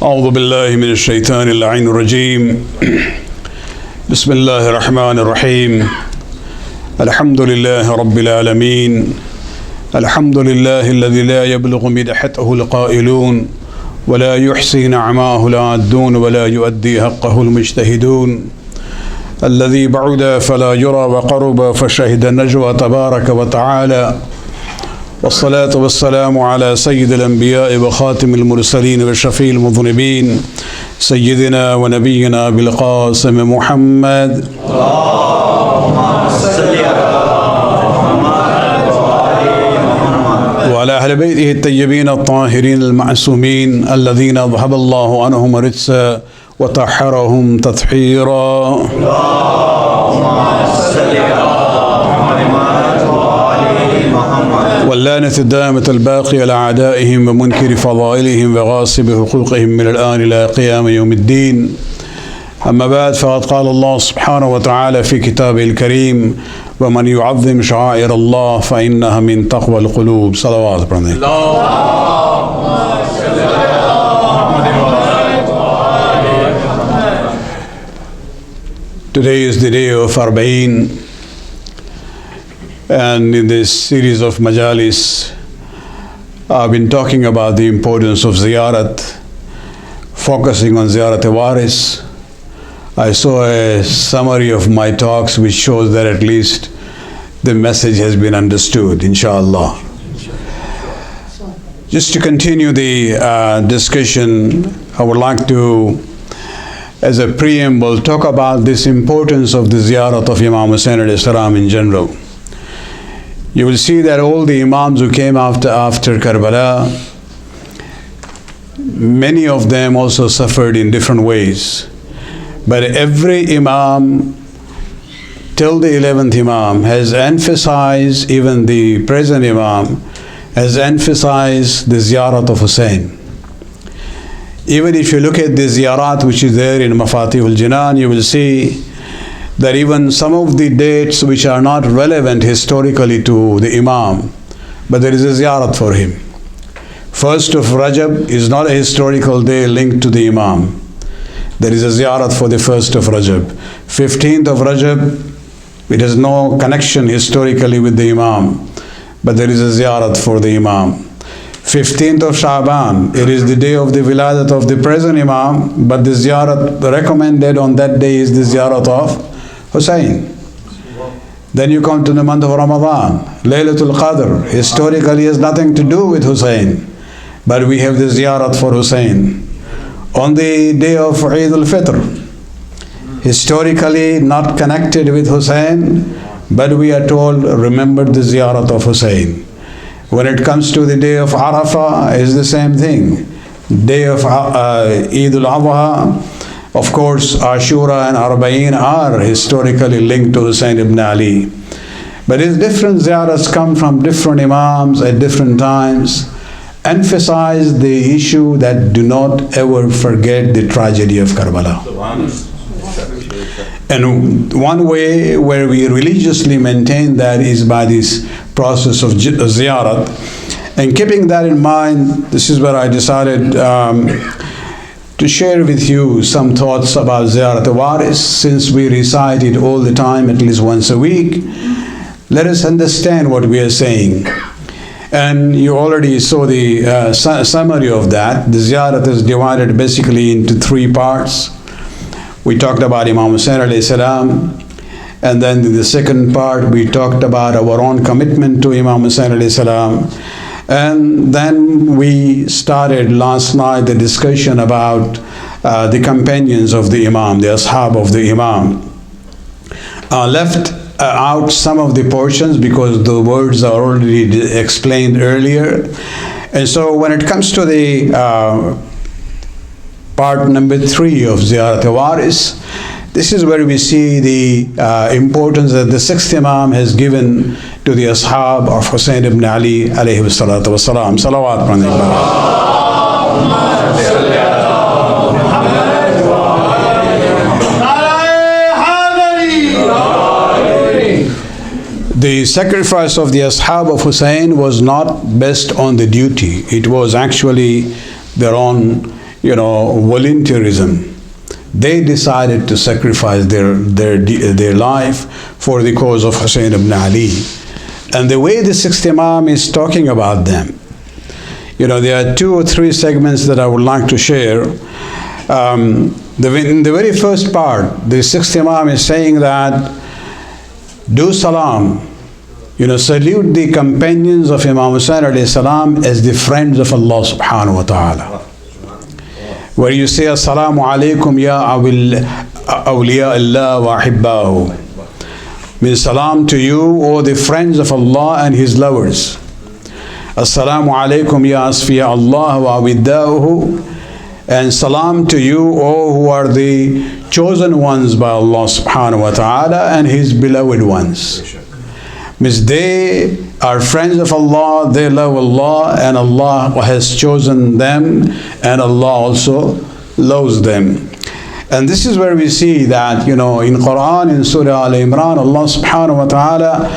أعوذ بالله من الشيطان اللعين الرجيم. بسم الله الرحمن الرحيم. الحمد لله رب العالمين. الحمد لله الذي لا يبلغ مدحته القائلون ولا يحصي نعماه العادون ولا يؤدي حقه المجتهدون. الذي بعد فلا يرى وقرب فشهد النجوى تبارك وتعالى. والصلاة والسلام على سيد الأنبياء وخاتم المرسلين وشفيع المذنبين سيدنا ونبينا بالقاسم محمد. وعلى أهل بيته الطيبين الطاهرين المعصومين الذين أذهب الله عنهم الرجس وطهرهم تطهيرا. واللعنة الدائمة الباقية على أعدائهم ومنكر فضائلهم وغاصب حقوقهم من الآن إلى قيام يوم الدين. أما بعد، فقد قال الله سبحانه وتعالى في كتابه الكريم: ومن يعظم شعائر الله فإنها من تقوى القلوب. صلوات برندے. Today is the day of Arba'in, and in this series of majalis, I've been talking about the importance of ziyarat, focusing on ziyarat-e-waris. I saw a summary of my talks which shows that at least the message has been understood, inshallah. Just to continue the discussion, I would like to, as a preamble, talk about this importance of the ziyarat of Imam Hussain alayhi salam in general. You will see that all the Imams who came after Karbala, many of them also suffered in different ways. But every Imam, till the 11th Imam, has emphasized, even the present Imam, has emphasized the ziyarat of Hussain. Even if you look at the ziyarat which is there in Mafatihul Jinan, you will see that even some of the dates which are not relevant historically to the Imam, but there is a ziyarat for him. 1st of Rajab is not a historical day linked to the Imam. There is a ziyarat for the 1st of Rajab. 15th of Rajab, it has no connection historically with the Imam, but there is a ziyarat for the Imam. 15th of Sha'ban, it is the day of the wiladat of the present Imam, but the ziyarat recommended on that day is the ziyarat of Hussain. Then you come to the month of Ramadan, Laylatul Qadr, historically has nothing to do with Hussain, but we have the ziyarat for Hussain. On the day of Eid al-Fitr, historically not connected with Hussain, but we are told, remember the ziyarat of Hussain. When it comes to the day of Arafah, is the same thing. Day of Eid al-Adha, of course, Ashura and Arba'in are historically linked to Hussain ibn Ali. But these different ziyarats come from different Imams at different times, emphasize the issue that do not ever forget the tragedy of Karbala. And one way where we religiously maintain that is by this process of ziyarat. And keeping that in mind, this is where I decided to share with you some thoughts about ziyarat-e-waris. Since we recite it all the time, at least once a week, let us understand what we are saying. And you already saw the summary of that. The ziyarat is divided basically into 3 parts. We talked about Imam Hussain alayhi salam, and then in the second part we talked about our own commitment to Imam Hussain alayhi salam, and then we started last night the discussion about the companions of the Imam, the ashab of the Imam. Left out some of the portions because the words are already explained earlier. And so when it comes to the part number 3 of ziyarat-e-waris, this is where we see the importance that the 6th Imam has given to the ashab of Hussain ibn Ali alayhi salatu wasalam. Salawat brandé. The sacrifice of the ashab of Hussain was not based on the duty. It was actually their own volunteerism. They decided to sacrifice their life for the cause of Hussein ibn Ali. And the way the sixth Imam is talking about them, there are 2 or 3 segments that I would like to share. In the very first part, the sixth Imam is saying that do salam, salute the companions of Imam Hussain alayhi salam as the friends of Allah subhanahu wa ta'ala. Where you say assalamu alaikum ya awliya Allah wa ahibbahu. Means salam to you, O the friends of Allah and His lovers. Assalamu alaikum ya asfiya Allah wa awiddahu. And salam to you, O who are the chosen ones by Allah subhanahu wa ta'ala and His beloved ones. Means they are friends of Allah, they love Allah, and Allah has chosen them, and Allah also loves them. And this is where we see that, in Quran, in Surah Al-Imran, Allah subhanahu wa ta'ala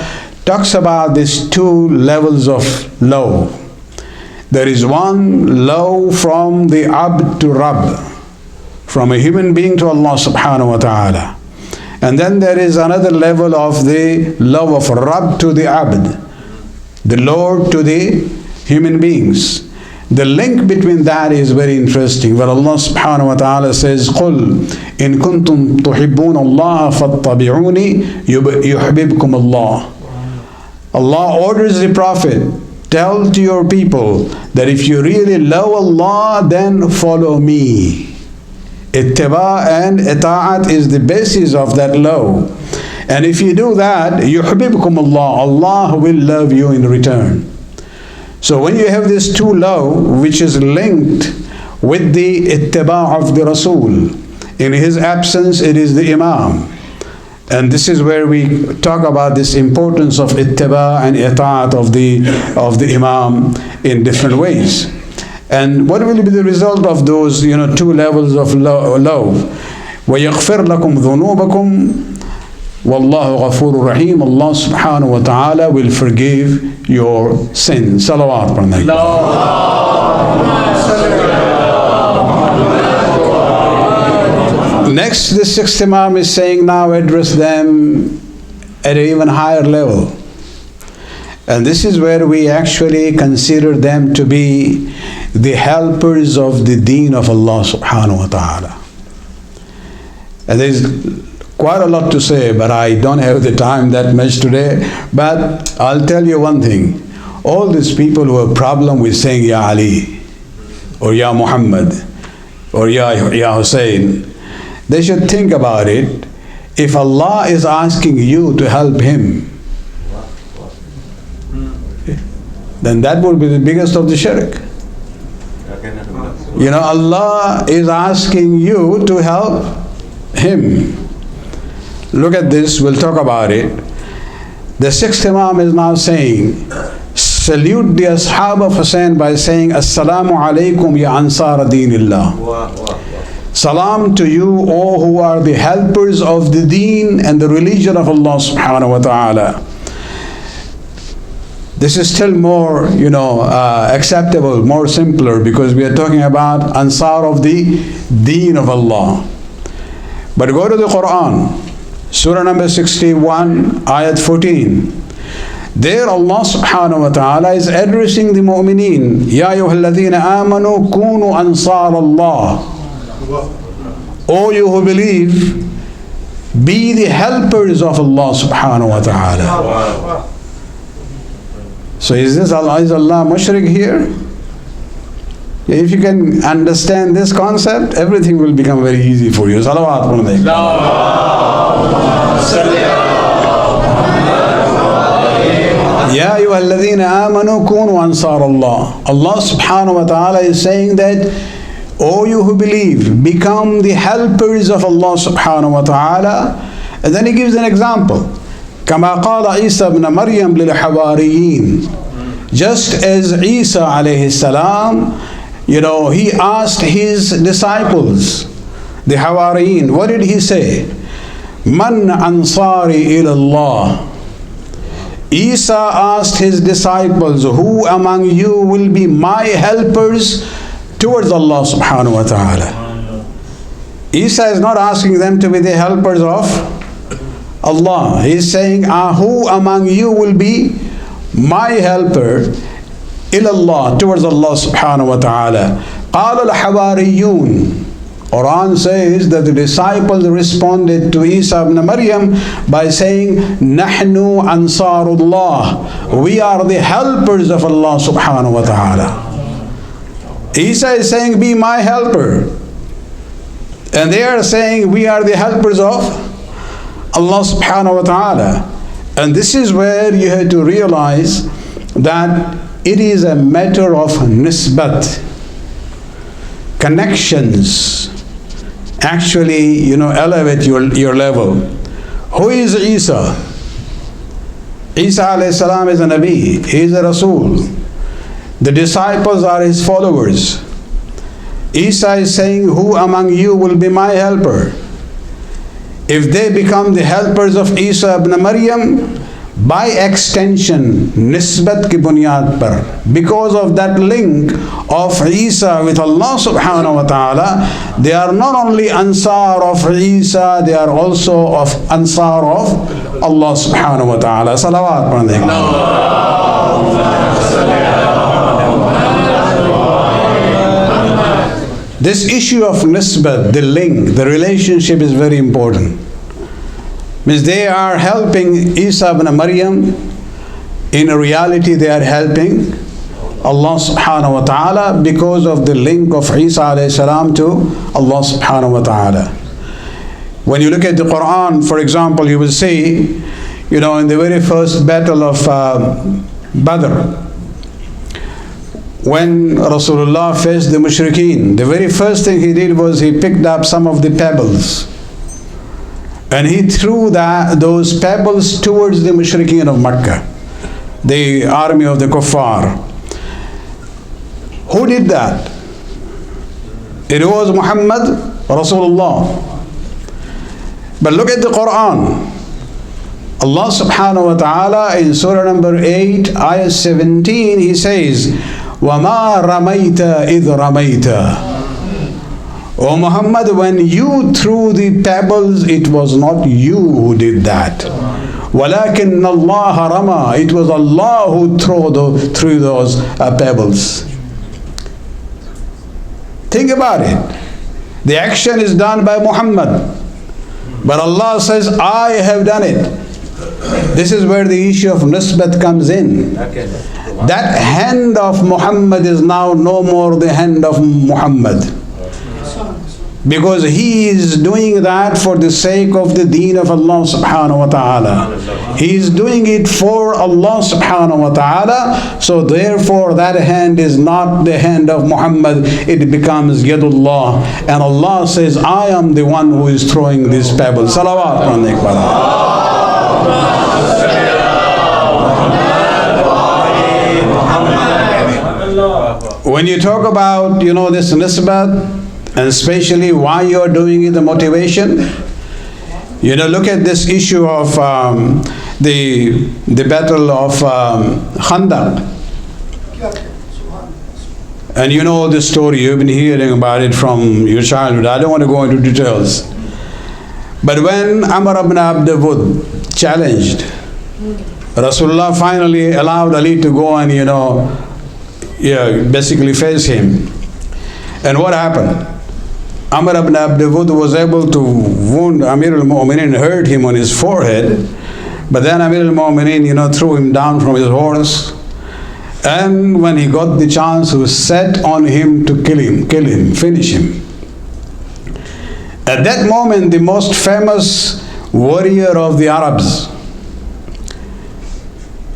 talks about these 2 levels of love. There is one love from the Abd to Rabb, from a human being to Allah subhanahu wa ta'ala. And then there is another level of the love of Rabb to the Abd, the Lord to the human beings. The link between that is very interesting. Where Allah subhanahu wa ta'ala says, قُلْ إِن كُنْتُمْ تُحِبُّونَ اللَّهَ فَاتَّبِعُونِي يُحْبِبْكُمُ اللَّهُ. Allah orders the Prophet, tell to your people that if you really love Allah, then follow me. Ittiba and ita'at is the basis of that love. And if you do that, yuhbibkum Allah, Allah will love you in return. So when you have this 2 love, which is linked with the ittiba of the Rasul, in his absence it is the Imam. And this is where we talk about this importance of ittiba and ita'at of the Imam in different ways. And what will be the result of those 2 levels of love? وَيَغْفِرْ لَكُمْ ذُنُوبَكُمْ وَاللَّهُ غَفُورٌ رَحِيمٌ. Allah subhanahu wa ta'ala will forgive your sins. Salawat. Next, the sixth Imam is saying now address them at an even higher level. And this is where we actually consider them to be the helpers of the deen of Allah subhanahu wa ta'ala. And there's quite a lot to say, but I don't have the time that much today. But I'll tell you one thing. All these people who have problem with saying Ya Ali, or Ya Muhammad, or Ya Hussein, they should think about it. If Allah is asking you to help Him, then that will be the biggest of the shirk. Allah is asking you to help Him. Look at this, we'll talk about it. The sixth Imam is now saying, salute the Ashab of Hussein by saying, Assalamu alaikum ya ansar dinillah. Salam to you, all who are the helpers of the deen and the religion of Allah subhanahu wa ta'ala. This is still more, acceptable, more simpler, because we are talking about Ansar of the Deen of Allah. But go to the Quran, Surah number 61, Ayat 14. There Allah subhanahu wa ta'ala is addressing the mu'mineen. Ya ayyuhalladhina amanu kunu ansar Allah. O you who believe, be the helpers of Allah subhanahu wa ta'ala. So is Allah mushrik here? If you can understand this concept, everything will become very easy for you. Salawat. Ya ayyuhalladhina amanu kunu ansar Allah. Allah subhanahu wa ta'ala is saying that, O you who believe, become the helpers of Allah subhanahu wa ta'ala. And then He gives an example. كما قال عيسى ابن مريم للحواريين. Just as Isa alayhi salam, he asked his disciples, the Hawariyin, what did he say? Man ansari ila Allah. Isa asked his disciples, who among you will be my helpers towards Allah subhanahu wa ta'ala. Isa is not asking them to be the helpers of Allah. He is saying, who among you will be my helper ilallah, towards Allah subhanahu wa ta'ala. قال الحواريون. Quran says that the disciples responded to Isa ibn Maryam by saying, Nahnu ansarullah. We are the helpers of Allah subhanahu wa ta'ala. Isa is saying, be my helper. And they are saying, we are the helpers of Allah subhanahu wa ta'ala. And this is where you have to realize that it is a matter of nisbat. Connections actually, elevate your level. Who is Isa? Isa alayhi salam is a Nabi. He is a Rasul. The disciples are his followers. Isa is saying, who among you will be my helper? If they become the helpers of Isa ibn Maryam, by extension, nisbat ki bunyad par, because of that link of Isa with Allah subhanahu wa ta'ala, they are not only ansar of Isa, they are also of ansar of Allah subhanahu wa ta'ala. Salawat pardhenge. This issue of nisbat, the link, the relationship is very important. Means they are helping Isa ibn Maryam. In reality, they are helping Allah subhanahu wa ta'ala because of the link of Isa alayhi salam to Allah subhanahu wa ta'ala. When you look at the Quran, for example, you will see, in the very first battle of Badr, when Rasulullah faced the mushrikeen, the very first thing he did was he picked up some of the pebbles and he threw those pebbles towards the mushrikeen of Makkah, the army of the kuffar. Who did that? It was Muhammad Rasulullah. But look at the Quran. Allah subhanahu wa ta'ala in surah number 8, ayah 17, he says, وَمَا رَمَيْتَ إِذْ رَمَيْتَ. O Muhammad, when you threw the pebbles, it was not you who did that. وَلَكِنَّ اللَّهَ رَمَى. It was Allah who threw those pebbles. Think about it. The action is done by Muhammad, but Allah says, I have done it. This is where the issue of nisbat comes in. That hand of Muhammad is now no more the hand of Muhammad, because he is doing that for the sake of the deen of Allah subhanahu wa ta'ala. He is doing it for Allah subhanahu wa ta'ala. So therefore that hand is not the hand of Muhammad, it becomes Yadullah. And Allah says, I am the one who is throwing these pebbles. Salawat on Iqbal. When you talk about, this nisbat, and especially why you are doing it, the motivation, look at this issue of the battle of Khandaq. And you know the story, you've been hearing about it from your childhood. I don't want to go into details. But when Amr ibn Abd Wud challenged, Rasulullah finally allowed Ali to go and, basically face him. And what happened? Amr ibn Abd Wud was able to wound Amir al-Mu'mineen, hurt him on his forehead. But then Amir al-Mu'mineen, threw him down from his horse. And when he got the chance, he set on him to kill him, finish him. At that moment, the most famous warrior of the Arabs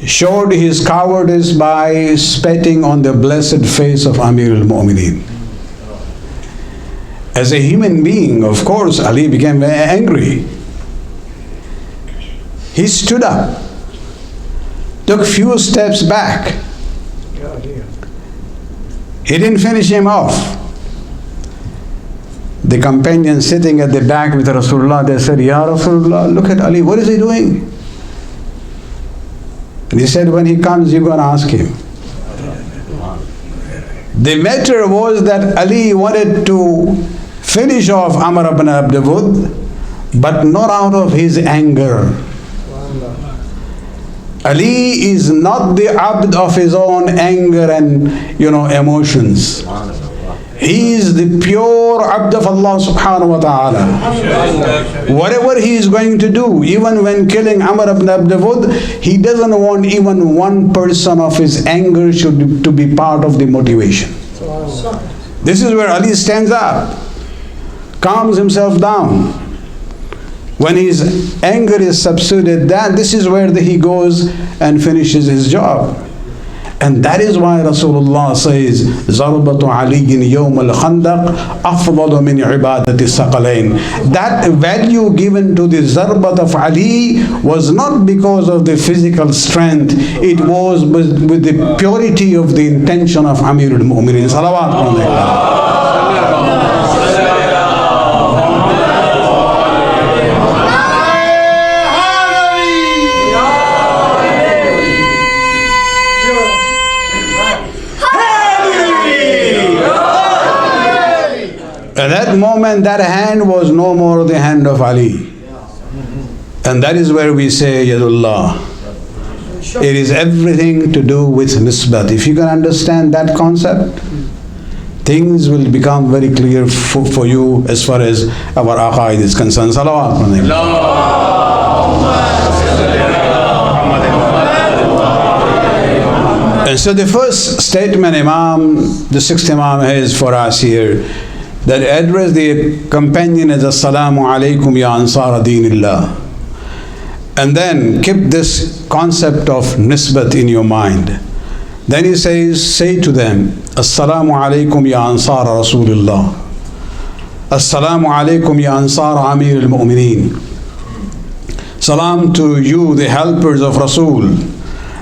showed his cowardice by spitting on the blessed face of Amir al-Mu'mineen. As a human being, of course, Ali became very angry. He stood up, took few steps back. He didn't finish him off. The companions sitting at the back with Rasulullah, they said, Ya Rasulullah, look at Ali, what is he doing? And he said, when he comes, you're going to ask him. The matter was that Ali wanted to finish off Amr ibn Abd Wud, but not out of his anger. Ali is not the abd of his own anger and emotions. He is the pure abd of Allah subhanahu wa ta'ala. Whatever he is going to do, even when killing Amr ibn Abd Wud, he doesn't want even 1% of his anger to be part of the motivation. This is where Ali stands up, calms himself down. When his anger is subsided, this is where he goes and finishes his job. And that is why Rasulullah says, ضَرْبَةُ عَلِيٍّ يَوْمَ الْخَنْدَقِ أَفْضَلُ مِنْ عِبَادَةِ الثَّقَلَيْنِ. That value given to the zarbat of Ali was not because of the physical strength, it was with the purity of the intention of Amirul Mu'mineen. Salawat alayhi. At that moment, that hand was no more the hand of Ali. And that is where we say, Yadullah. It is everything to do with nisbat. If you can understand that concept, things will become very clear for you as far as our aqaid is concerned. Salawat. And so the first statement the sixth Imam has for us here, that address the companion as Assalamu alaikum ya ansar dinillah. And then keep this concept of nisbat in your mind. Then he says, say to them, Assalamu alaikum ya ansar Rasulullah. Assalamu alaikum ya ansar Amir al-Mu'mineen. Salam to you, the helpers of Rasul,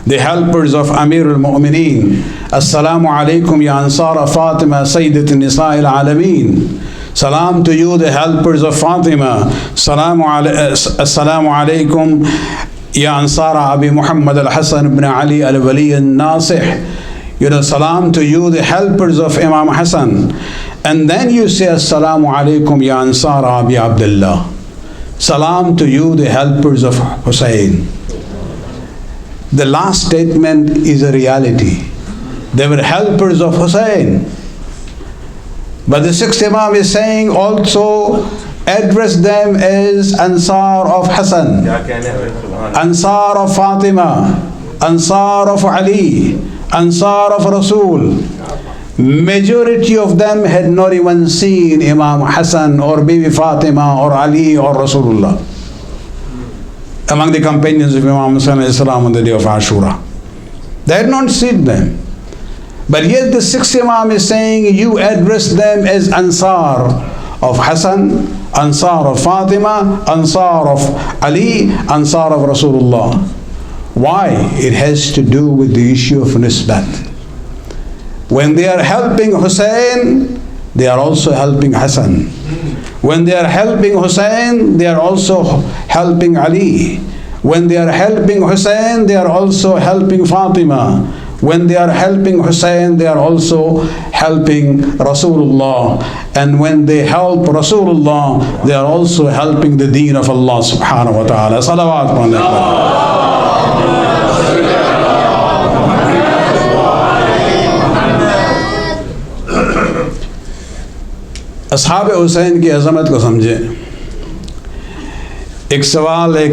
the helpers of Amir al-Mu'mineen. Assalamu alaikum ya ansar Fatima Sayyidat al-Nisa al-Alameen. Salam to you, the helpers of Fatima. Assalamu alaikum ya ansar Abi Muhammad al-Hasan ibn Ali al-Wali al-Nasih. Salam to you, the helpers of Imam Hassan. And then you say, Assalamu alaikum ya ansar Abi Abdullah. Salam to you, the helpers of Hussein. The last statement is a reality. They were helpers of Hussein. But the sixth Imam is saying also address them as Ansar of Hassan, Ansar of Fatima, Ansar of Ali, Ansar of Rasul. Majority of them had not even seen Imam Hassan or Bibi Fatima or Ali or Rasulullah among the companions of Imam Musa on the day of Ashura. They had not seen them. But yet the sixth Imam is saying you address them as Ansar of Hassan, Ansar of Fatima, Ansar of Ali, Ansar of Rasulullah. Why? It has to do with the issue of nisbat. When they are helping Hussein, they are also helping Hassan. When they are helping Hussein, they are also helping Ali. When they are helping Hussein, they are also helping Fatima. When they are helping Hussein, they are also helping Rasulullah. And when they help Rasulullah, they are also helping the deen of Allah subhanahu wa ta'ala. Salawat on that. اصحاب حسین کی عظمت کو سمجھے. ایک سوال ایک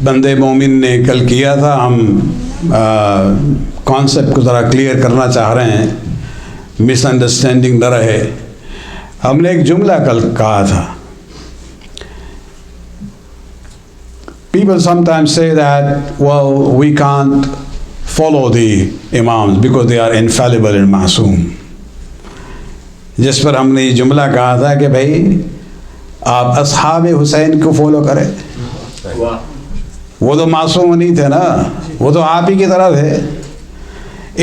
بندے مومن نے کل کیا تھا، ہم کانسیپٹ کو ذرا کلیئر کرنا چاہ رہے ہیں، مس انڈرسٹینڈنگ نہ رہے. ہم نے ایک جملہ کل کہا تھا. People sometimes say that, well, we can't follow the imams because they are infallible and معصوم. جس پر ہم نے یہ جملہ کہا تھا کہ بھائی آپ اصحاب حسین کو فالو کریں، وہ تو معصوم نہیں تھے نا، وہ تو آپ ہی کی طرح تھے.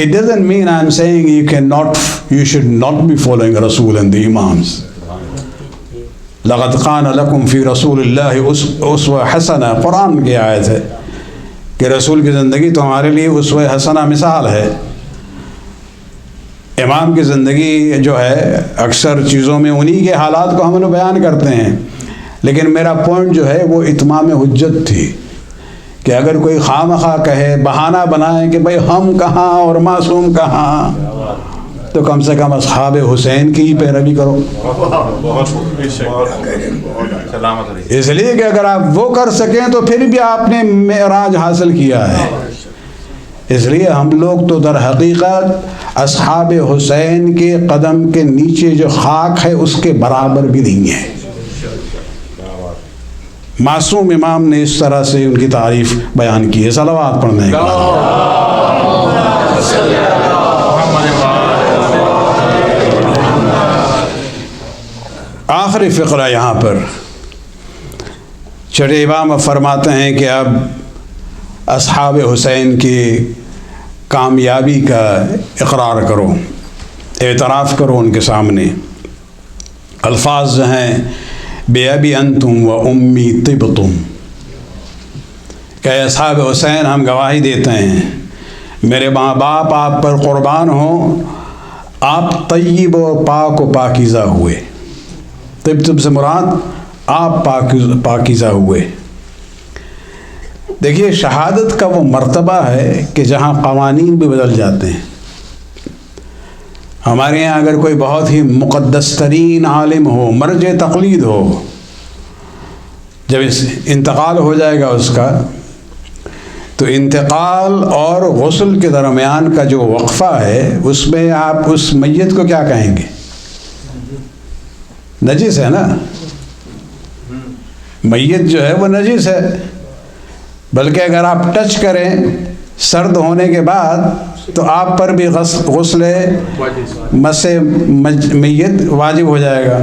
It doesn't mean I'm saying you should not be following Rasul and the Imams. لَقَدْ قَانَ لَكُمْ فِي رَسُولِ اللَّهِ أُسْوَةٌ حَسَنَةٌ. قرآن کی آیت ہے کہ رسول کی زندگی تو ہمارے لیے اسوہ حسنہ مثال ہے. امام کی زندگی جو ہے اکثر چیزوں میں انہی کے حالات کو ہم لوگ بیان کرتے ہیں، لیکن میرا پوائنٹ جو ہے وہ اتمام حجت تھی کہ اگر کوئی خواہ کہے، بہانہ بنائے کہ بھئی ہم کہاں اور معصوم کہاں، تو کم سے کم اصحاب حسین کی ہی پیروی کرو۔ اس لیے کہ اگر آپ وہ کر سکیں تو پھر بھی آپ نے معراج حاصل کیا ہے۔ اس لیے ہم لوگ تو در حقیقت اصحاب حسین کے قدم کے نیچے جو خاک ہے اس کے برابر بھی نہیں ہے۔ معصوم امام نے اس طرح سے ان کی تعریف بیان کی ہے۔ صلوات پڑھنے کے آخری فقرہ یہاں پر چھٹے امام فرماتے ہیں کہ اب اصحاب حسین کی کامیابی کا اقرار کرو، اعتراف کرو ان کے سامنے۔ الفاظ جو ہیں بے ابی انتم و امی طبتم، کہ اصحاب حسین ہم گواہی دیتے ہیں میرے ماں باپ آپ پر قربان ہوں، آپ طیب و پاک و پاکیزہ ہوئے۔ طب سے مراد آپ پاکیزہ ہوئے۔ دیکھیے شہادت کا وہ مرتبہ ہے کہ جہاں قوانین بھی بدل جاتے ہیں۔ ہمارے یہاں اگر کوئی بہت ہی مقدس ترین عالم ہو، مرجع تقلید ہو، جب انتقال ہو جائے گا اس کا، تو انتقال اور غسل کے درمیان کا جو وقفہ ہے اس میں آپ اس میت کو کیا کہیں گے؟ نجس ہے نا، میت جو ہے وہ نجس ہے، بلکہ اگر آپ ٹچ کریں سرد ہونے کے بعد تو آپ پر بھی غسل مس میت واجب ہو جائے گا۔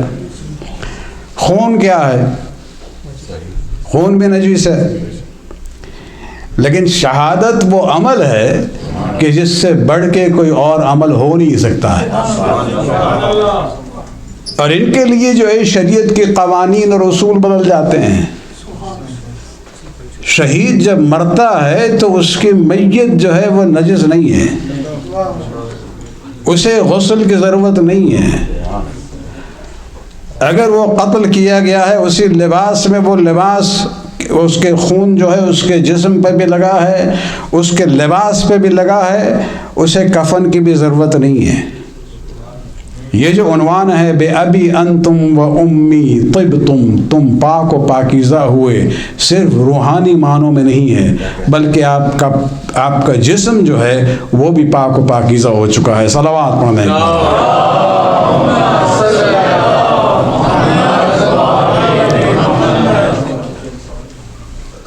خون کیا ہے؟ خون بھی نجس ہے، لیکن شہادت وہ عمل ہے کہ جس سے بڑھ کے کوئی اور عمل ہو نہیں سکتا ہے، اور ان کے لیے جو ہے شریعت کے قوانین اور اصول بدل جاتے ہیں۔ شہید جب مرتا ہے تو اس کی میت جو ہے وہ نجس نہیں ہے، اسے غسل کی ضرورت نہیں ہے۔ اگر وہ قتل کیا گیا ہے اسی لباس میں، وہ لباس اس کے خون جو ہے اس کے جسم پہ بھی لگا ہے، اس کے لباس پہ بھی لگا ہے، اسے کفن کی بھی ضرورت نہیں ہے۔ یہ جو عنوان ہے بے ابی انتم و امی طبتم، تم پاک و پاکیزہ ہوئے، صرف روحانی معنوں میں نہیں ہے، بلکہ آپ کا جسم جو ہے وہ بھی پاک و پاکیزہ ہو چکا ہے۔ صلوات پڑھنے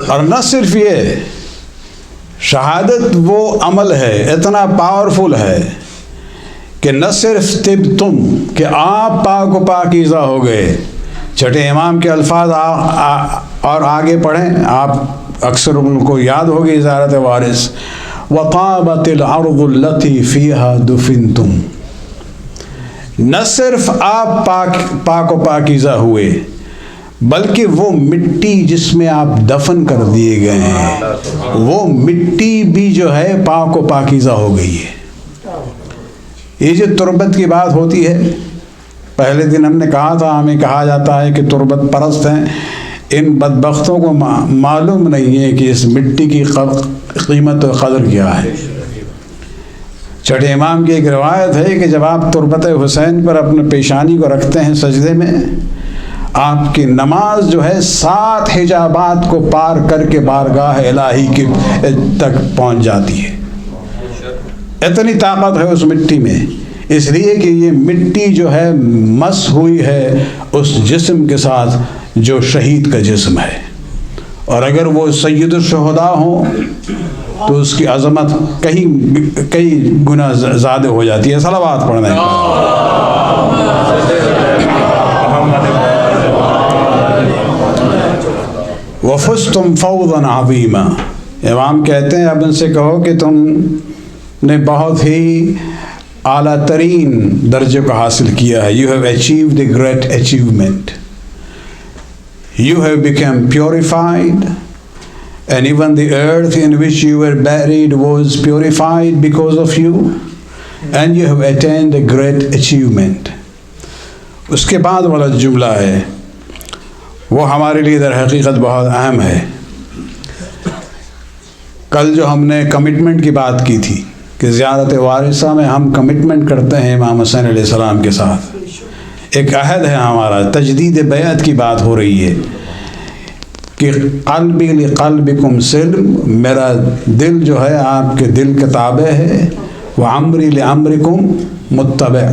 اور نہ صرف یہ، شہادت وہ عمل ہے اتنا پاورفل ہے کہ نہ صرف طب تم کہ آپ پاک و پاکیزہ ہو گئے۔ چھٹے امام کے الفاظ اور آگے پڑھیں، آپ اکثر ان کو یاد ہوگی، زیارت وارث وطابت الارض التي فيها دفنتم۔ نہ صرف آپ پاک و پاکیزہ ہوئے، بلکہ وہ مٹی جس میں آپ دفن کر دیے گئے ہیں وہ مٹی بھی جو ہے پاک و پاکیزہ ہو گئی ہے۔ یہ جو تربت کی بات ہوتی ہے، پہلے دن ہم نے کہا تھا، ہمیں کہا جاتا ہے کہ تربت پرست ہیں، ان بدبختوں کو معلوم نہیں ہے کہ اس مٹی کی قیمت و قدر کیا ہے۔ چھٹے امام کی ایک روایت ہے کہ جب آپ تربت حسین پر اپنے پیشانی کو رکھتے ہیں سجدے میں، آپ کی نماز جو ہے 7 حجابات کو پار کر کے بارگاہ الہی کے تک پہنچ جاتی ہے۔ اتنی طاقت ہے اس مٹی میں، اس لیے کہ یہ مٹی جو ہے مس ہوئی ہے اس جسم کے ساتھ جو شہید کا جسم ہے، اور اگر وہ سید الشہداء ہوں تو اس کی عظمت کئی گنا زیادہ ہو جاتی ہے۔ صلوات پڑھنے وَفُزْتُمْ فَوْضًا عَظِيمًا۔ امام کہتے ہیں اب ان سے کہو کہ تم نے بہت ہی اعلیٰ ترین درجے کو حاصل کیا ہے۔ You have achieved a great achievement. You have become purified, and even the earth in which you were buried was purified because of you. and you have attained a great achievement. اس کے بعد والا جملہ ہے وہ ہمارے لیے در حقیقت بہت اہم ہے. کل جو ہم نے کمٹمنٹ کی بات کی تھی کہ زیارت وارثہ میں ہم کمٹمنٹ کرتے ہیں امام حسین علیہ السلام کے ساتھ، ایک عہد ہے ہمارا، تجدید بیعت کی بات ہو رہی ہے کہ قلبی لقلبکم سلم، میرا دل جو ہے آپ کے دل کے تابع ہے، وعمری لعمرکم متبع،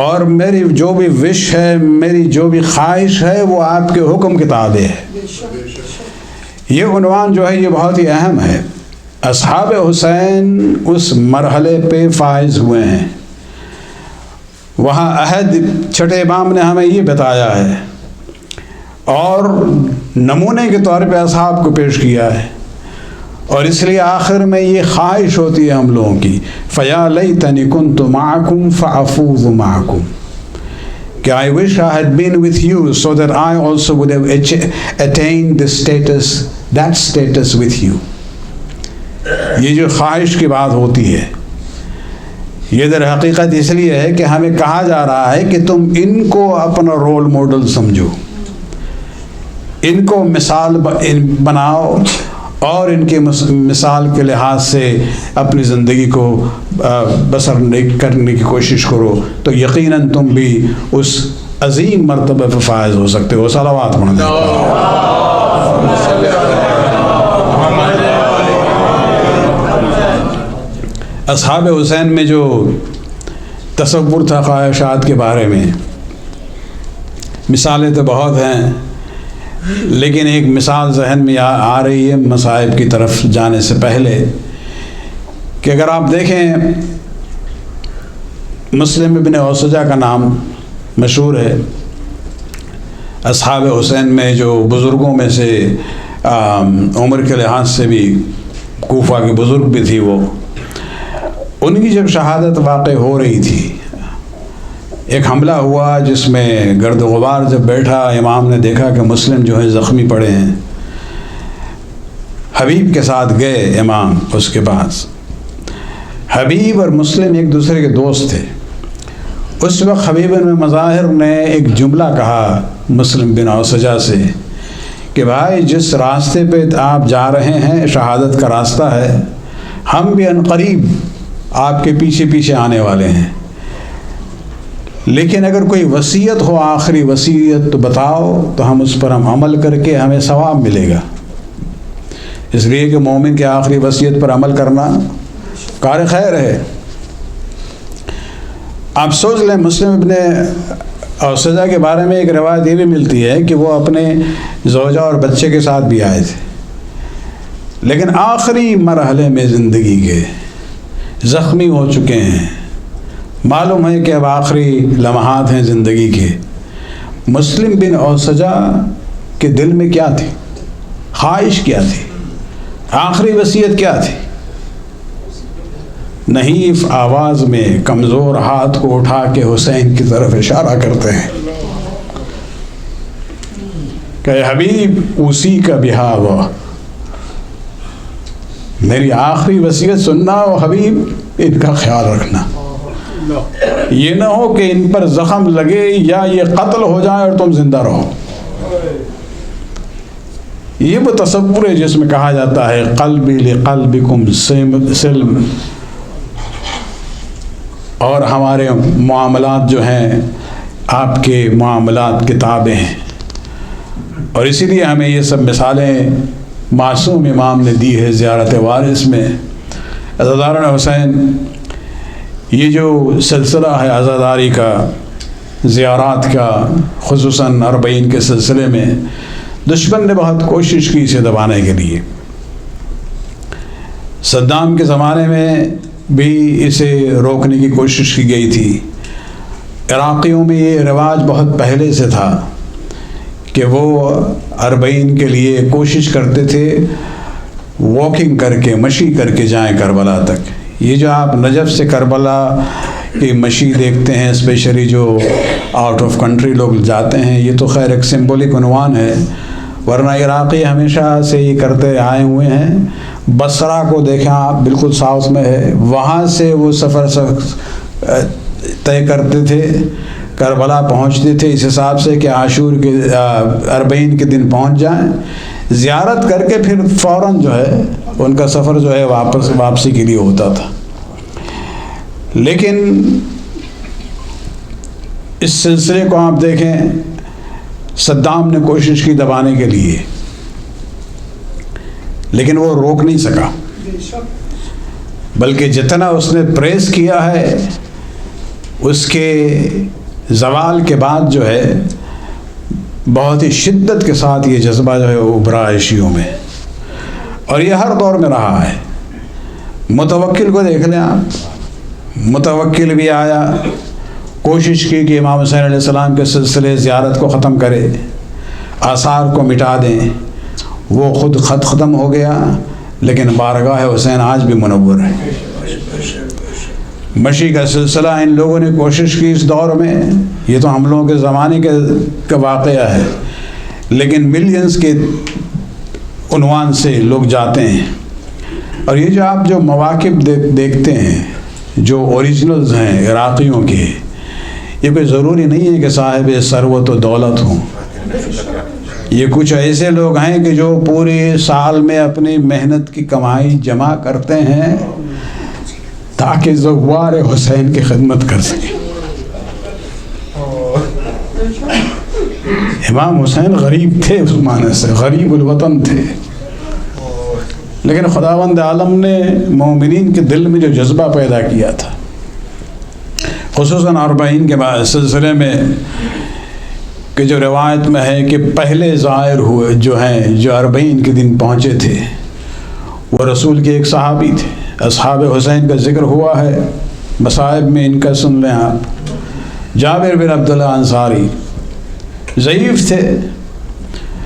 اور میری جو بھی وش ہے، میری جو بھی خواہش ہے وہ آپ کے حکم کے تابع ہے. یہ عنوان جو ہے یہ بہت ہی اہم ہے. اصحاب حسین اس مرحلے پہ فائز ہوئے ہیں. وہاں عہد چھٹے امام نے ہمیں یہ بتایا ہے اور نمونے کے طور پہ اصحاب کو پیش کیا ہے، اور اس لیے آخر میں یہ خواہش ہوتی ہے ہم لوگوں کی، فَيَا لَيْتَنِي كُنْتُ مَعَكُمْ فَأَفُوزُ مَعَكُمْ، کہ I wish I had been with you so that I also would have attained the status, that status with you. یہ جو خواہش کی بات ہوتی ہے یہ در حقیقت اس لیے ہے کہ ہمیں کہا جا رہا ہے کہ تم ان کو اپنا رول ماڈل سمجھو، ان کو مثال بناؤ اور ان کے مثال کے لحاظ سے اپنی زندگی کو بسر کرنے کی کوشش کرو، تو یقیناً تم بھی اس عظیم مرتبہ پہ فائز ہو سکتے ہو. صلوات پڑھنا. اصحاب حسین میں جو تصور تھا خواہشات کے بارے میں، مثالیں تو بہت ہیں، لیکن ایک مثال ذہن میں آ رہی ہے مصائب کی طرف جانے سے پہلے، کہ اگر آپ دیکھیں مسلم ابن اوسجہ کا نام مشہور ہے، اصحاب حسین میں جو بزرگوں میں سے عمر کے لحاظ سے بھی کوفہ کی بزرگ بھی تھی، وہ ان کی جب شہادت واقع ہو رہی تھی، ایک حملہ ہوا جس میں گرد و غبار جب بیٹھا، امام نے دیکھا کہ مسلم جو ہے زخمی پڑے ہیں. حبیب کے ساتھ گئے امام اس کے پاس. حبیب اور مسلم ایک دوسرے کے دوست تھے. اس وقت حبیب بن مظاہر نے ایک جملہ کہا مسلم بن اوسجہ سے کہ بھائی جس راستے پہ آپ جا رہے ہیں شہادت کا راستہ ہے، ہم بھی عنقریب آپ کے پیچھے پیچھے آنے والے ہیں، لیکن اگر کوئی وصیت ہو، آخری وصیت، تو بتاؤ تو ہم اس پر عمل کر کے ہمیں ثواب ملے گا. اس لیے کہ مومن کے آخری وصیت پر عمل کرنا کار خیر ہے. آپ سوچ لیں مسلم ابن اوسجہ کے بارے میں ایک روایت یہ بھی ملتی ہے کہ وہ اپنے زوجہ اور بچے کے ساتھ بھی آئے تھے، لیکن آخری مرحلے میں زندگی کے زخمی ہو چکے ہیں، معلوم ہے کہ اب آخری لمحات ہیں زندگی کے. مسلم بن اوسجہ کے دل میں کیا تھی، خواہش کیا تھی، آخری وصیت کیا تھی؟ نحیف آواز میں کمزور ہاتھ کو اٹھا کے حسین کی طرف اشارہ کرتے ہیں کہ حبیب اسی کا بہاوا، میری آخری وصیت سننا اور حبیب ان کا خیال رکھنا. یہ نہ ہو کہ ان پر زخم لگے یا یہ قتل ہو جائے اور تم زندہ رہو. یہ وہ تصور ہے جس میں کہا جاتا ہے قلبی لقلبکم سلم، اور ہمارے معاملات جو ہیں آپ کے معاملات کے تابع ہیں. اور اسی لیے ہمیں یہ سب مثالیں معصوم امام نے دی ہے زیارت وارث میں. عزاداران حسین، یہ جو سلسلہ ہے عزاداری کا، زیارات کا، خصوصاً 40 کے سلسلے میں دشمن نے بہت کوشش کی اسے دبانے کے لیے. صدام کے زمانے میں بھی اسے روکنے کی کوشش کی گئی تھی. عراقیوں میں یہ رواج بہت پہلے سے تھا کہ وہ 40 کے لیے کوشش کرتے تھے واکنگ کر کے، مشی کر کے جائیں کربلا تک. یہ جو آپ نجف سے کربلا کی مشی دیکھتے ہیں، اسپیشلی جو آؤٹ آف کنٹری لوگ جاتے ہیں، یہ تو خیر ایک سمبولک عنوان ہے، ورنہ عراقی ہمیشہ سے یہ کرتے آئے ہوئے ہیں. بصرہ کو دیکھیں آپ، بالکل ساؤتھ میں ہے، وہاں سے وہ سفر طے کرتے تھے، کربلا پہنچتے تھے اس حساب سے کہ عاشور کے 40 کے دن پہنچ جائیں، زیارت کر کے پھر فوراً جو ہے ان کا سفر جو ہے واپسی کے لیے ہوتا تھا. لیکن اس سلسلے کو آپ دیکھیں، صدام نے کوشش کی دبانے کے لیے، لیکن وہ روک نہیں سکا، بلکہ جتنا اس نے پریس کیا ہے اس کے زوال کے بعد جو ہے بہت ہی شدت کے ساتھ یہ جذبہ جو ہے وہ ابھرا ہے شیعوں میں، اور یہ ہر دور میں رہا ہے. متوکل کو دیکھ لیں آپ، متوکل بھی آیا، کوشش کی کہ امام حسین علیہ السلام کے سلسلے زیارت کو ختم کرے، آثار کو مٹا دیں. وہ خود خط ختم ہو گیا، لیکن بارگاہ حسین آج بھی منور ہے. مشی کا سلسلہ ان لوگوں نے کوشش کی اس دور میں، یہ تو ہم لوگوں کے زمانے کا واقعہ ہے، لیکن ملینز کے عنوان سے لوگ جاتے ہیں. اور یہ جو آپ جو مواقف دیکھتے ہیں جو اوریجنلز ہیں عراقیوں کے، یہ کوئی ضروری نہیں ہے کہ صاحب ثروت و دولت ہوں. یہ کچھ ایسے لوگ ہیں کہ جو پورے سال میں اپنی محنت کی کمائی جمع کرتے ہیں تاکہ زوار حسین کی خدمت کر سکیں. امام حسین غریب تھے، اس معنی سے غریب الوطن تھے، لیکن خداوند عالم نے مومنین کے دل میں جو جذبہ پیدا کیا تھا، خصوصاً 40 کے بعد سلسلے میں، کہ جو روایت میں ہے کہ پہلے ظاہر ہوئے جو ہیں جو 40 کے دن پہنچے تھے وہ رسول کے ایک صحابی تھے. اصحاب حسین کا ذکر ہوا ہے مصائب میں، ان کا سن لیں آپ. جابر بن عبداللہ انصاری ضعیف تھے،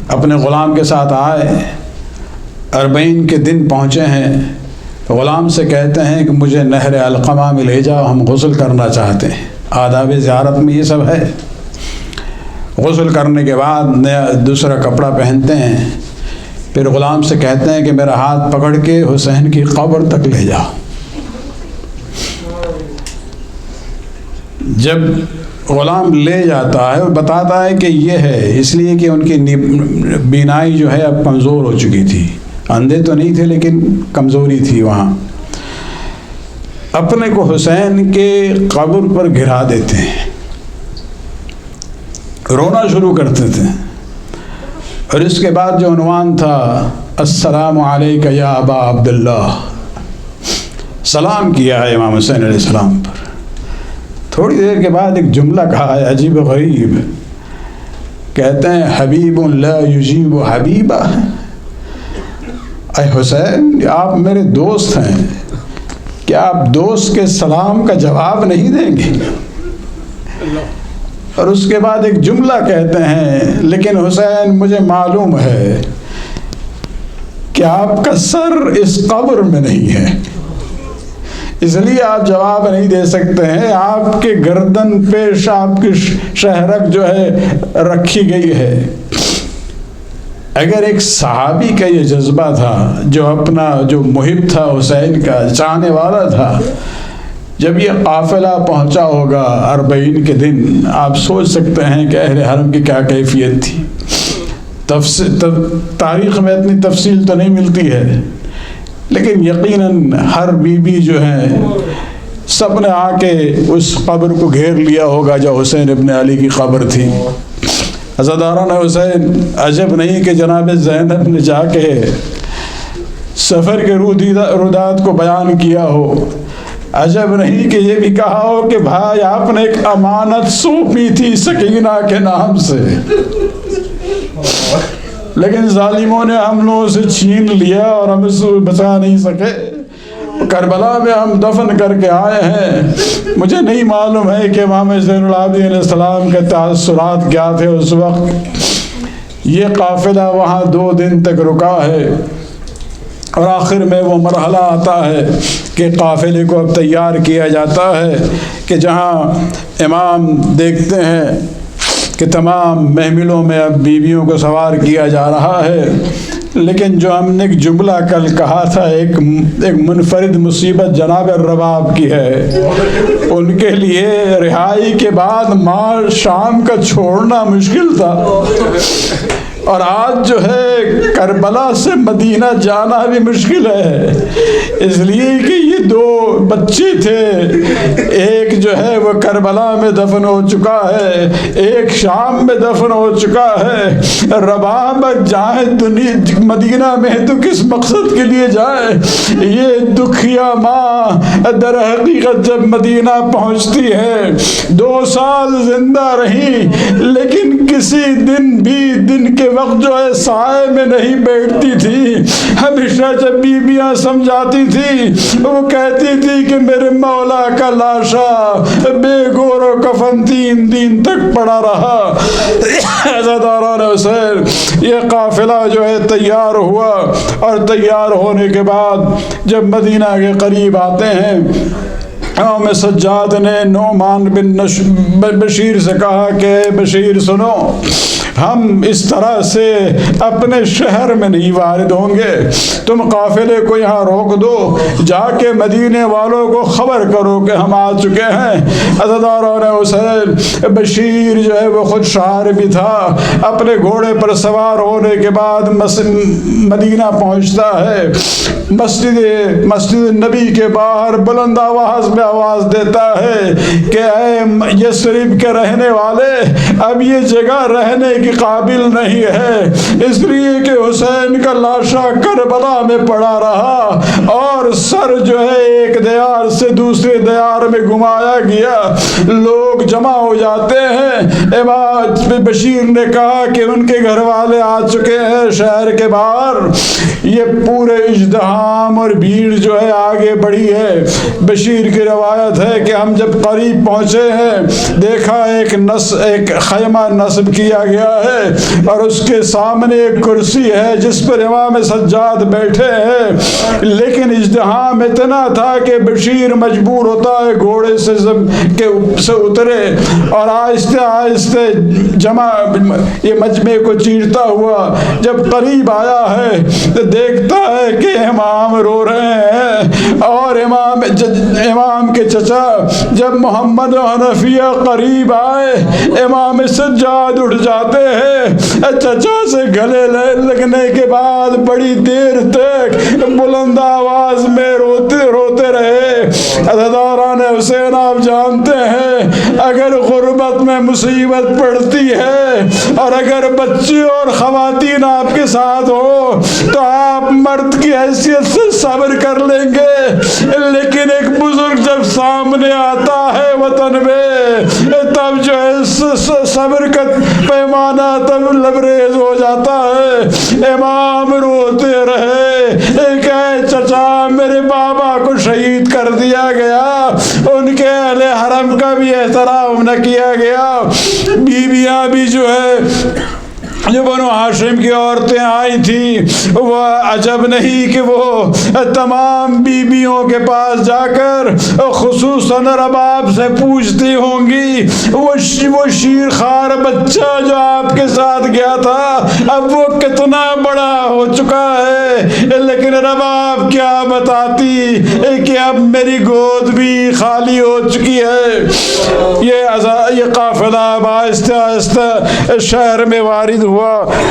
اپنے غلام کے ساتھ آئے، 40 کے دن پہنچے ہیں، غلام سے کہتے ہیں کہ مجھے نہر علقمہ میں لے جاؤ، ہم غسل کرنا چاہتے ہیں. آداب زیارت میں یہ سب ہے. غسل کرنے کے بعد نیا دوسرا کپڑا پہنتے ہیں، پھر غلام سے کہتے ہیں کہ میرا ہاتھ پکڑ کے حسین کی قبر تک لے جاؤ. جب غلام لے جاتا ہے اور بتاتا ہے کہ یہ ہے، اس لیے کہ ان کی بینائی جو ہے اب کمزور ہو چکی تھی، اندھے تو نہیں تھے لیکن کمزوری تھی وہاں. اپنے کو حسین کے قبر پر گرا دیتے ہیں، رونا شروع کرتے تھے. اور اس کے بعد جو عنوان تھا السلام علیک یا ابا عبداللہ، سلام کیا ہے امام حسین علیہ السلام پر. تھوڑی دیر کے بعد ایک جملہ کہا ہے عجیب و غریب، کہتے ہیں حبیب لا یجیب حبیبہ. اے حسین، آپ میرے دوست ہیں، کیا آپ دوست کے سلام کا جواب نہیں دیں گے؟ اور اس کے بعد ایک جملہ کہتے ہیں لیکن حسین مجھے معلوم ہے کہ آپ کا سر اس قبر میں نہیں ہے، اس لیے آپ جواب نہیں دے سکتے ہیں. آپ کے گردن پیش آپ کی شہرک جو ہے رکھی گئی ہے. اگر ایک صحابی کا یہ جذبہ تھا، جو اپنا جو محب تھا حسین کا، چاہنے والا تھا، جب یہ قافلہ پہنچا ہوگا 40 کے دن، آپ سوچ سکتے ہیں کہ اہل حرم کی کیا کیفیت تھی. تاریخ میں اتنی تفصیل تو نہیں ملتی ہے، لیکن یقیناً ہر بیوی جو ہے سب نے آ کے اس قبر کو گھیر لیا ہوگا جو حسین ابن علی کی قبر تھی. عزاداران حسین، عجب نہیں کہ جناب زینب نے جا کے سفر کے رودات کو بیان کیا ہو، عجب نہیں کہ یہ بھی کہا ہو کہ بھائی آپ نے ایک امانت سونپی تھی سکینہ کے نام سے، لیکن ظالموں نے ہم لوگوں سے چھین لیا اور ہم اس کو بچا نہیں سکے. کربلا میں ہم دفن کر کے آئے ہیں. مجھے نہیں معلوم ہے کہ امام زین العابدین علیہ السلام کے تاثرات کیا تھے اس وقت. یہ قافلہ وہاں 2 دن تک رکا ہے، اور آخر میں وہ مرحلہ آتا ہے کہ قافلے کو اب تیار کیا جاتا ہے کہ جہاں امام دیکھتے ہیں کہ کہ تمام محملوں میں اب بیویوں کو سوار کیا جا رہا ہے، لیکن جو ہم نے ایک جملہ کل کہا تھا، ایک منفرد مصیبت جناب رباب کی ہے۔ ان کے لیے رہائی کے بعد مال شام کا چھوڑنا مشکل تھا، اور آج جو ہے کربلا سے مدینہ جانا بھی مشکل ہے، اس لیے کہ یہ دو بچے تھے، ایک جو ہے وہ کربلا میں دفن ہو چکا ہے، ایک شام میں دفن ہو چکا ہے۔ رباب جائے مدینہ میں تو کس مقصد کے لیے جائے؟ یہ دکھیا ماں در حقیقت جب مدینہ پہنچتی ہے 2 سال زندہ رہی، لیکن کسی دن بھی دن کے وقت جو ہے سائے میں نہیں بیٹھتی تھی۔ ہمیشہ جب بیویاں سمجھاتی تھی، وہ کہتی تھی کہ میرے مولا کا لاشا بے گور و کفن 3 دن تک پڑا رہا۔ عزاداران حسین، یہ قافلہ جو ہے تیار ہوا، اور تیار ہونے کے بعد جب مدینہ کے قریب آتے ہیں، امام سجاد نے نعمان بن بشیر سے کہا کہ بشیر سنو، ہم اس طرح سے اپنے شہر میں نہیں وارد ہوں گے، تم قافلے کو یہاں روک دو، جا کے مدینے والوں کو خبر کرو کہ ہم آ چکے ہیں۔ عزاداران حسین، بشیر جو ہے وہ خود شاعر بھی تھا، اپنے گھوڑے پر سوار ہونے کے بعد مدینہ پہنچتا ہے۔ مسجد نبی کے باہر بلند آواز میں آواز دیتا ہے کہ اے یثرب کے رہنے والے، اب یہ جگہ رہنے کی قابل نہیں ہے، اس لیے کہ حسین کا لاشا کربلا میں پڑا رہا، اور سر جو ہے ایک دیار سے دوسرے دیار میں گھمایا گیا، لوگ جمع ہو جاتے ہیں۔ امام بشیر نے کہا کہ ان کے گھر والے آ چکے ہیں شہر کے باہر۔ یہ پورے اجتحام اور بھیڑ جو ہے آگے بڑھی ہے۔ بشیر کی روایت ہے کہ ہم جب قریب پہنچے ہیں، دیکھا ایک خیمہ نصب کیا گیا ہے، اور اس کے سامنے ایک کرسی ہے جس پر امام سجاد بیٹھے ہیں، لیکن ازدحام اتنا تھا کہ بشیر مجبور ہوتا ہے گھوڑے سے اترے، اور آہستہ آہستہ یہ مجمع کو چیرتا ہوا جب قریب آیا ہے تو دیکھتا ہے کہ امام رو رہے ہیں، اور امام کے چچا جب محمد حنفیہ قریب آئے، امام سجاد اٹھ جاتے ہیں، چچا سے گلے لگنے کے بعد بڑی دیر تک بلند آواز میں روتے رہے۔ عزاداران حسین، آپ جانتے ہیں اگر غربت میں مصیبت پڑتی ہے، اور اگر بچے اور خواتین آپ کے ساتھ ہو تو آپ مرد کی حیثیت سے صبر کر لیں گے، لیکن ایک بزرگ جب سامنے آتا ہے وطن میں، تب جو ہے صبر کا پیمانہ تب لبریز ہو جاتا ہے۔ امام روتے رہے کہ چچا میرے بابا کو شہید کر دیا گیا، ان کے اہل حرم کا بھی احترام نہ کیا گیا، بیویاں بھی جو ہے جو بنو ہاشم کی عورتیں آئی تھیں، وہ عجب نہیں کہ وہ تمام بیویوں کے پاس جا کر خصوصاً رباب سے پوچھتی ہوں گی، وہ شیر خوار بچہ جو آپ کے ساتھ گیا تھا اب وہ کتنا بڑا ہو چکا ہے، لیکن رباب کیا بتاتی کہ اب میری گود بھی خالی ہو چکی ہے۔ یہ قافلہ آہستہ آہستہ شہر میں وارد ہوا۔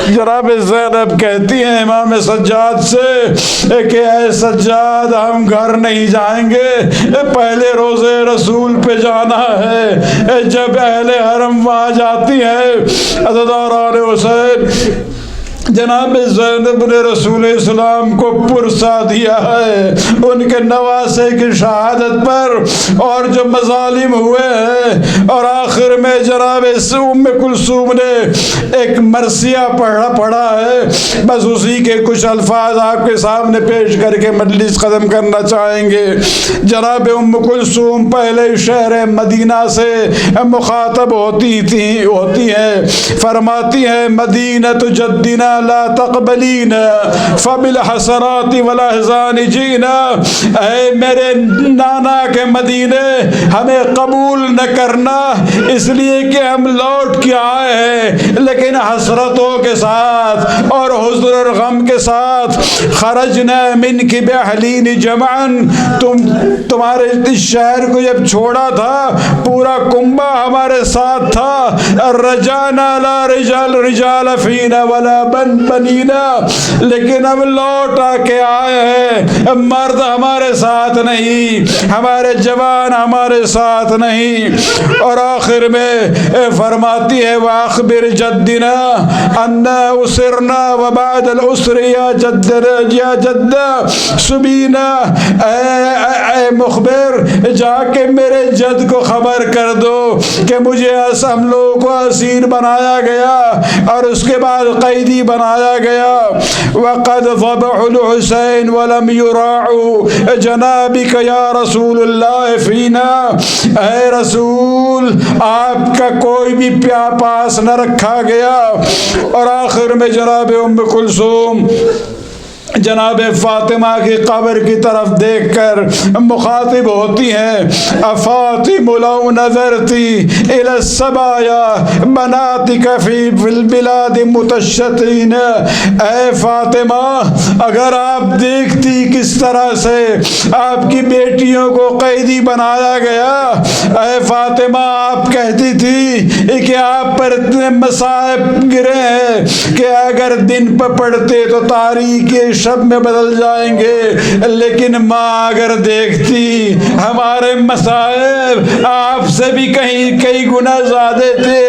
جناب زینب کہتی ہیں امام سجاد سے کہ اے سجاد، ہم گھر نہیں جائیں گے، پہلے روزے رسول پہ جانا ہے۔ جب اہل حرم وہاں جاتی ہے، عزاداران حسین، جناب زینب نے رسول اسلام کو پرسا دیا ہے ان کے نواسے کی شہادت پر اور جو مظالم ہوئے ہیں، اور آخر میں جناب ام کلثوم نے ایک مرثیہ پڑھا ہے، بس اسی کے کچھ الفاظ آپ کے سامنے پیش کر کے مجلس ختم کرنا چاہیں گے۔ جناب ام کلثوم پہلے شہر مدینہ سے مخاطب ہوتی ہیں، فرماتی ہیں مدینہ جدنا لا تقبلین فبالحسرات والاحزان جینا. اے میرے نانا کے مدینے ہمیں قبول نہ کرنا اس لیے کہ ہم لوٹ کے آئے ہیں لیکن حسرتوں کے ساتھ اور حزن اور غم کے ساتھ. خرجنا منک باہلین جمعا. تمہارے اس شہر کو جب چھوڑا تھا پورا کنبہ ہمارے ساتھ تھا. رجعنا لا رجال فینا ولا بنینا. لیکن اب لوٹ آ کے آئے ہیں مرد ہمارے ساتھ نہیں, ہمارے جوان ہمارے ساتھ نہیں. اور آخر میں فرماتی ہے وَأَخْبِرْ جَدِّنَا أَنَّا أُسِرْنَا وَبَعْدَ الْأُسْرِ یا جد سبینا. اے مخبر جا کے میرے جد کو خبر کر دو کہ مجھے ہم لوگوں کو اسیر بنایا گیا اور اس کے بعد قیدی بنایا گیا. وَقَدْ ضَبَحُ الْحُسَيْنَ وَلَمْ يُرَاعُوا جَنَابِكَ يَا رسول اللہ فینا. اے رسول آپ کا کوئی بھی پاس نہ رکھا گیا. اور آخر میں جناب ام کلثوم جناب فاطمہ کی قبر کی طرف دیکھ کر مخاطب ہوتی ہیں افاطم لو نظرتی الی الصبایا بناتک فی البلاد متشتین. اے فاطمہ اگر آپ دیکھتی کس طرح سے آپ کی بیٹیوں کو قیدی بنایا گیا. اے فاطمہ آپ کہتی تھی کہ آپ پر اتنے مصائب گرے ہیں کہ اگر دن پہ پڑھتے تو تاریخ شب میں بدل جائیں گے, لیکن ماں اگر دیکھتی ہمارے مصائب آپ سے بھی کئی گنا زیادہ تھے.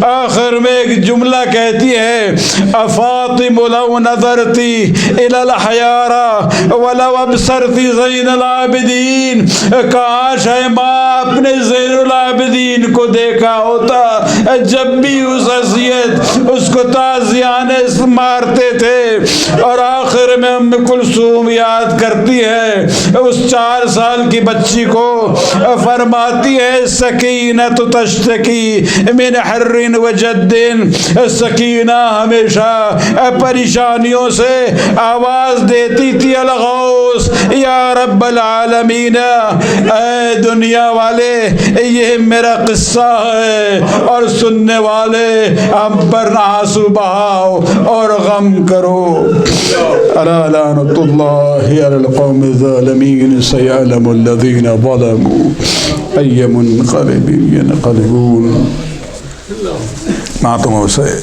آخر میں ایک جملہ کہتی ہے افاطم لو نظرتی الی الحیارى ولو ابصرتی زین العابدین. کاش ہے ماں اپنے زین العابدین کو دیکھا ہوتا جب بھی اس حیثیت اس کو تازیانے مارتے تھے. اور آخر میں ام کلثوم یاد کرتی ہے اس 4 سال کی بچی کو, فرماتی ہے سکینۃ تشتکی من حر و جد. سکینہ ہمیشہ پریشانیوں سے آواز دیتی تھی الغوث یا رب العالمین. اے دنیا والے یہ میرا قصہ ہے اور سننے والے ہم پر آنسو بہاؤ اور غم کرو. الا لعنۃ اللہ علی القوم الظالمین سیعلم الذین ظلموا ای منقلب ینقلبون. ماتم حسین